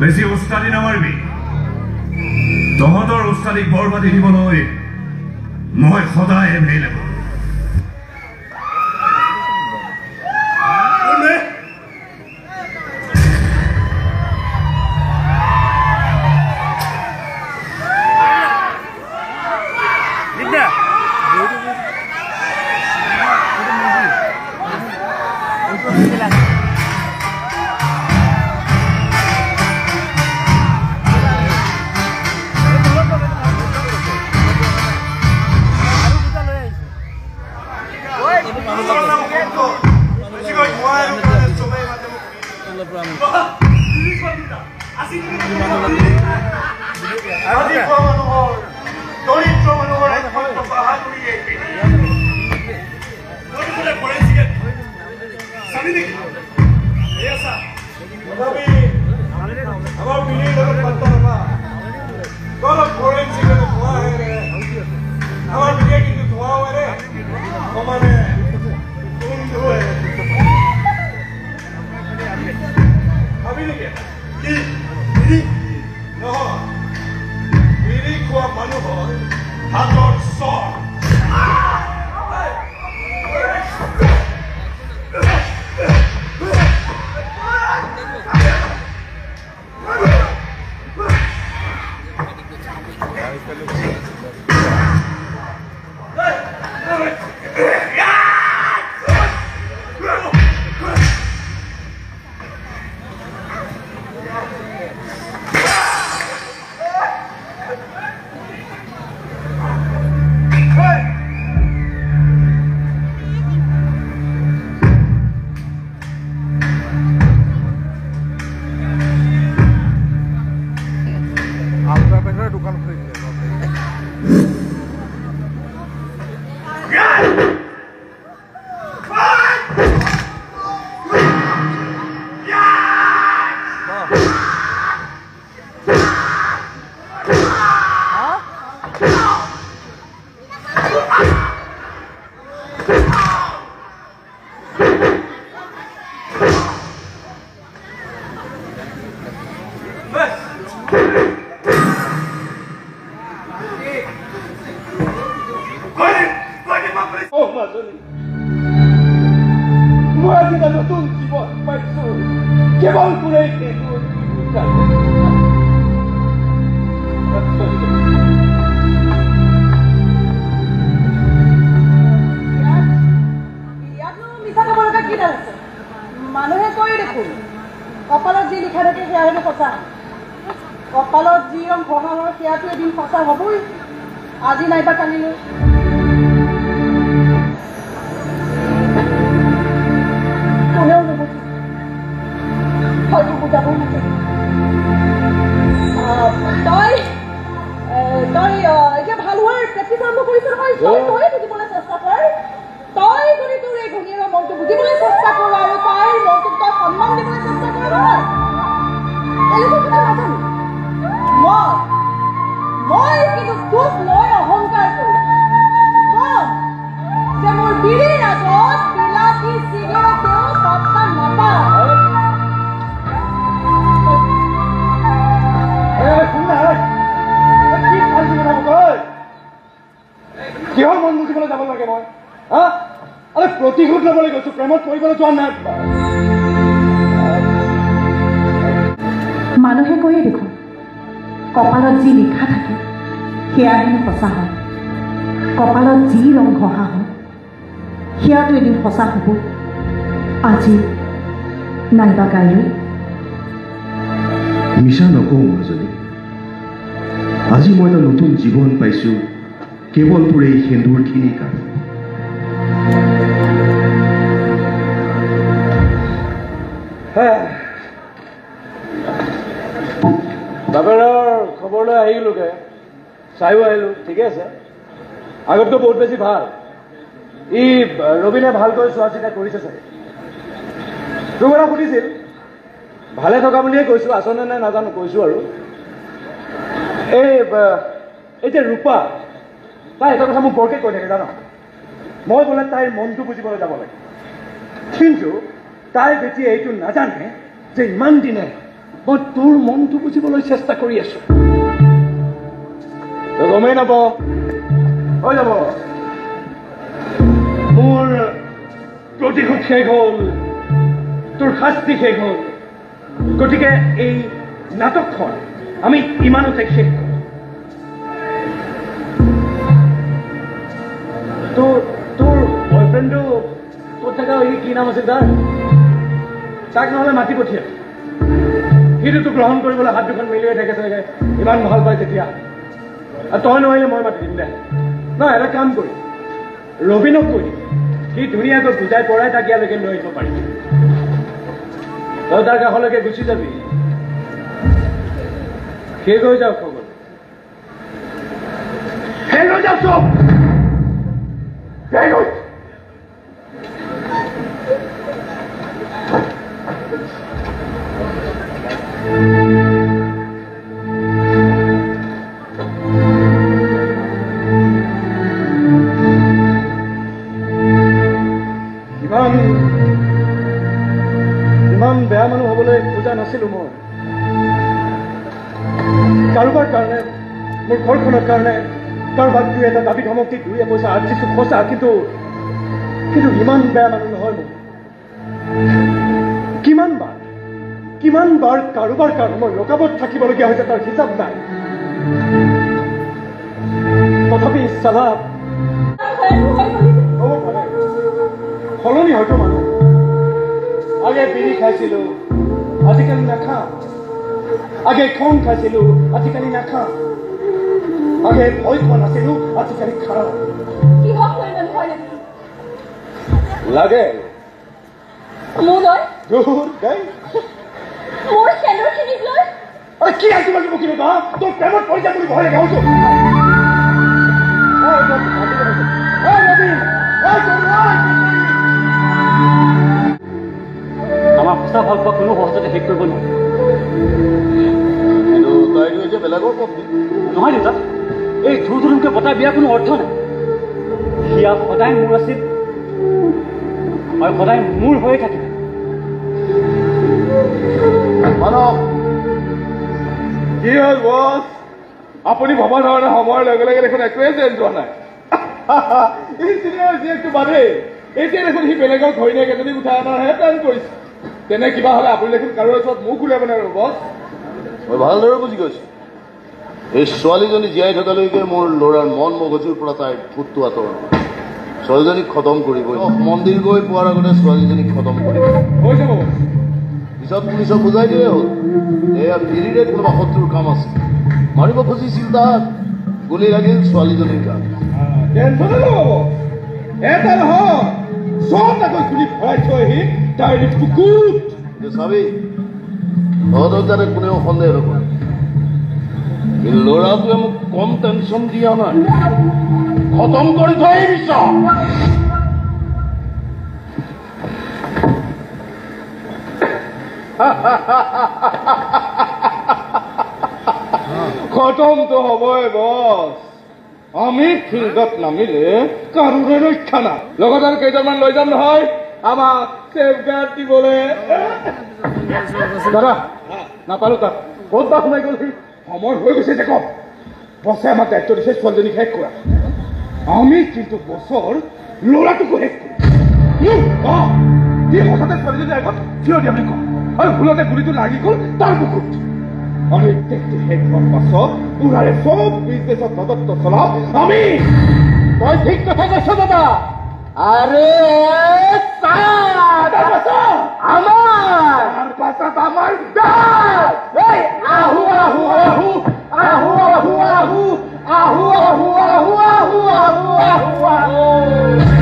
বেশি উস্তাদি নামাৰিবি তহঁতৰ উস্তাদিক বৰবাদি দিবলৈ মই সদায় এভেইলেবল মানুহে কয় দেখোন কপালত যি লিখা থাকে সেয়া হেনো সঁচা কপালত যি ৰং ভঙালৰ সেয়াটো এদিন সঁচা হ'বই আজি নাইবা কালিলৈ কোনেও নুবুজি হয়তো বুজাব নোখোজে তই এতিয়া ভাল হোৱাৰ প্ৰেক্টিচ আৰম্ভ কৰিছ নহয় তই বুজিবলৈ চেষ্টা কৰ তই যদি তোৰ এই ঘূণীয়াৰ মনটো বুজিবলৈ চেষ্টা কৰ আৰু তাইৰ মনটোক তই সন্মান দিবলৈ চেষ্টা কৰ নহয় এনেকুৱা কথা নাজানো মই কিন্তু তোক লৈ অহংকাৰ কৰোঁ কম যে মোৰ বিৰিৰ আগত বিলাতী চিগাৰেটেও পাত্তা নাপায় কিহৰ মন বুজিবলৈ যাব লাগে মই প্ৰতিশোধ ল'বলৈ গৈছো প্ৰেমত কৰিবলৈ যোৱা নাই মানুহে কৈয়ে দেখোন কপালত যি লিখা থাকে সেয়া হেনো সঁচা হয় কপালত যি ৰং ঘঁহা হয় সেয়াটো এদিন সঁচা হ'ব আজি নাইবা কাইলৈ মিছা নকওঁ মাজনী আজি মই এটা নতুন জীৱন পাইছোঁ কেৱল তোৰ এই সেন্দুৰখিনি কাৰণে বাপেৰৰ খবৰ লৈ আহিলোকে চাইও আহিলোঁ ঠিকে আছে আগতকৈ বহুত বেছি ভাল ই ৰবিনে ভালকৈ চোৱা চিতা কৰিছে চাগে তোৰ কথা সুধিছিল ভালে থকা বুলিয়ে কৈছোঁ আচনে নাই নাজানো কৈছোঁ আৰু এই যে ৰূপা তাই এটা কথা মোক বৰকৈ কৈ থাকে জানো মই বোলে তাইৰ মনটো বুজিবলৈ যাব লাগে কিন্তু তাই বেটিয়ে এইটো নাজানে যে ইমান দিনে মই তোৰ মনটো বুজিবলৈ চেষ্টা কৰি আছো তই গমেই নাপাৱ হৈ যাব মোৰ প্ৰতিশোধ শেষ হ'ল তোৰ শাস্তি শেষ হ'ল গতিকে এই নাটকখন আমি ইমানতে শেষ কৰোঁ তোৰ বয়ফ্ৰেণ্ডটো ক'ত থকা ই কি নাম আছিল তাক নহ'লে মাতি পঠিয়াই সিটো তোক গ্ৰহণ কৰিবলৈ হাত দুখন মিলিয়ে থাকে চাগে ইমান ভাল পায় তেতিয়া আৰু তই নোৱাৰিলে মই মাতি দিম দে নহয় এটা কাম কৰি ৰবিনক কৈ দিম সি ধুনীয়াকৈ বুজাই পৰাই তাক ইয়ালৈকে লৈ আহিব পাৰিম তই তাৰ কাষলৈকে গুচি যাবি শেষ হৈ যাওক খবৰ শেষ হৈ যাওক চব শেষ হৈ ইমান বেয়া মানুহ হ'বলৈ খোজা নাছিলো মই কাৰোবাৰ কাৰণে মোৰ ঘৰখনৰ কাৰণে কাৰোবাক দুই এটা দাবী ধমক দি দুই পইচা আৰ্জিছো সঁচা কিন্তু ইমান বেয়া মানুহ নহয় মোৰ কিমানবাৰ কাৰোবাৰ কাৰণে মই ৰকাবত থাকিবলগীয়া হৈছে তাৰ হিচাপ নাই তথাপি চালা সলনি হয়তো মানুহ আগে বিড়ি খাইছিলো আজিকালি নাখাওঁ আগে খং খাইছিলো আজিকালি নাখাওঁ আগে ভয় খোৱা নাছিলো আজিকালি খাওঁ লাগে কি আহিব কিনো তোৰ প্ৰেমত পৰি যাম বুলি ভয় লাগে আমাৰ সঁচা ভাল পোৱা কোনো সহজতে শেষ কৰিব নোৱাৰে বেলেগৰ নহয় দেউতা এই ধুৰ ধুৰকে বতাই বিয়া কোনো অৰ্থ নাই সিয়া সদায় মোৰ আছিল আৰু সদায় মোৰ হৈয়ে থাকিব কি হ'ল বছ আপুনি ভবা ধৰণে সময়ৰ লগে লগে দেখোন একোৱে চেঞ্জ হোৱা নাই একটু বাদে এতিয়া দেখোন সি বেলেগৰ ঘৈণীয়েক এজনী উঠাই অনাৰহে প্লেন কৰিছে তেনে কিবা হ'লে আপুনি দেখোন কাৰোৰ ওচৰত মুখ উলিয়াব নোৱাৰো বছ মই ভালদৰে বুজি গৈছো এই ছোৱালীজনী জীয়াই থকালৈকে মোৰ ল'ৰাৰ মন মগজুৰ পৰা তাইৰ ফুটটো আঁতৰ ছোৱালীজনীক খতম কৰিবই মন্দিৰ গৈ পোৱাৰ আগতে ছোৱালীজনীক খতম কৰিব হৈ যাব পিছত পুলিচক বুজাই দিলে হ'ল এয়া ফিৰিৰে কোনোবা শত্ৰুৰ কাম আছে মাৰিব খুজিছিল তাক গুলি লাগিল ছোৱালীজনীৰ গাত টেনচনে নহ'ব এটা নহয় চবটাকৈ খুলি ভৰাই থৈ আহি তাইৰ বুকুত চাবি তহঁতক যাতে কোনেও সন্দেহ নকৰে এই ল'ৰাটোৱে মোক কম টেনশ্যন দিয়া নাই খতম কৰি থৈ আহিছ খতমটো হ'বই বছ আমি ফিল্ডত নামিলে কাৰোৰে ৰক্ষা নাই লগত আৰু কেইজনমান লৈ যাম নহয় আমাক চেফগাৰ্ড দিবলৈ দাদা নাপালো তাক ক'ত বা সোমাই গ'ল সময় হৈ গৈছে যে কম বছে আমাক দায়িত্ব দিছে ছোৱালীজনী শেষ কৰা আমি কিন্তু বছৰ ল'ৰাটোকো শেষ কৰিম সি হঠাতে ছোৱালীজনী আগত থিয় দিয়া বুলি কওঁ আৰু ভুলতে গুলিটো লাগি গ'ল তাৰ বুকুত আমি দেখতে শেষ হোৱাৰ পাছত পুৰাৰে চব বিজনেছত তদন্ত চলাম আমি তই ঠিক কথা কৈছ দাদা আৰে আমাৰ পাছত আমাৰ আহু আহু আহু আহু আহু আহু আহু আহু আহু আহু আহু আহু আহু